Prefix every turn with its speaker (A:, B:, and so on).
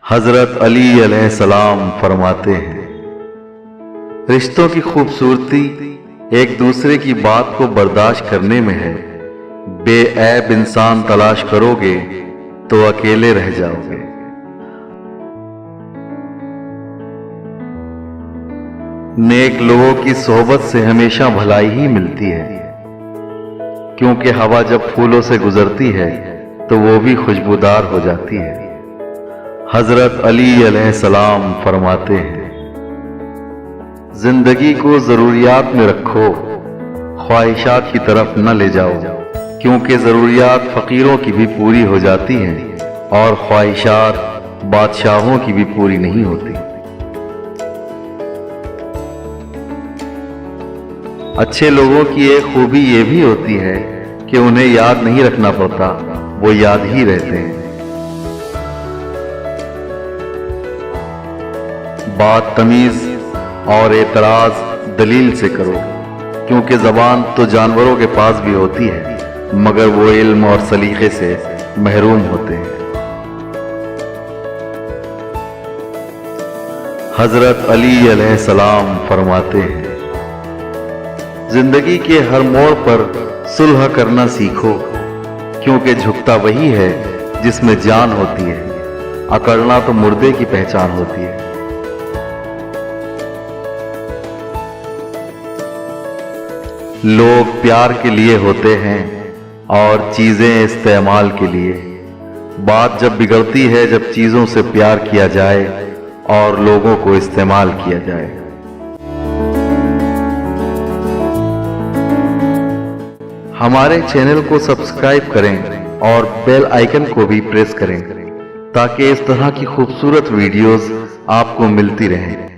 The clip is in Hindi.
A: हजरत अली अलैहिस्सलाम फरमाते हैं, रिश्तों की खूबसूरती एक दूसरे की बात को बर्दाश्त करने में है। बेऐब इंसान तलाश करोगे तो अकेले रह जाओगे। नेक लोगों की सोहबत से हमेशा भलाई ही मिलती है, क्योंकि हवा जब फूलों से गुजरती है तो वो भी खुशबूदार हो जाती है। हजरत अली अलैहिस्सलाम फरमाते हैं, जिंदगी को जरूरियात में रखो, ख्वाहिशात की तरफ न ले जाओ, क्योंकि जरूरियात फकीरों की भी पूरी हो जाती हैं और ख्वाहिशात बादशाहों की भी पूरी नहीं होती। अच्छे लोगों की एक खूबी ये भी होती है कि उन्हें याद नहीं रखना पड़ता, वो याद ही रहते हैं। बात तमीज और एतराज दलील से करो, क्योंकि जबान तो जानवरों के पास भी होती है, मगर वो इल्म और सलीके से महरूम होते हैं। हजरत अली अलैहिस्सलाम फरमाते हैं, जिंदगी के हर मोड़ पर सुलह करना सीखो, क्योंकि झुकता वही है जिसमें जान होती है, अकड़ना तो मुर्दे की पहचान होती है। लोग प्यार के लिए होते हैं और चीजें इस्तेमाल के लिए। बात जब बिगड़ती है जब चीजों से प्यार किया जाए और लोगों को इस्तेमाल किया जाए। हमारे चैनल को सब्सक्राइब करें और बेल आइकन को भी प्रेस करें, ताकि इस तरह की खूबसूरत वीडियोस आपको मिलती रहें।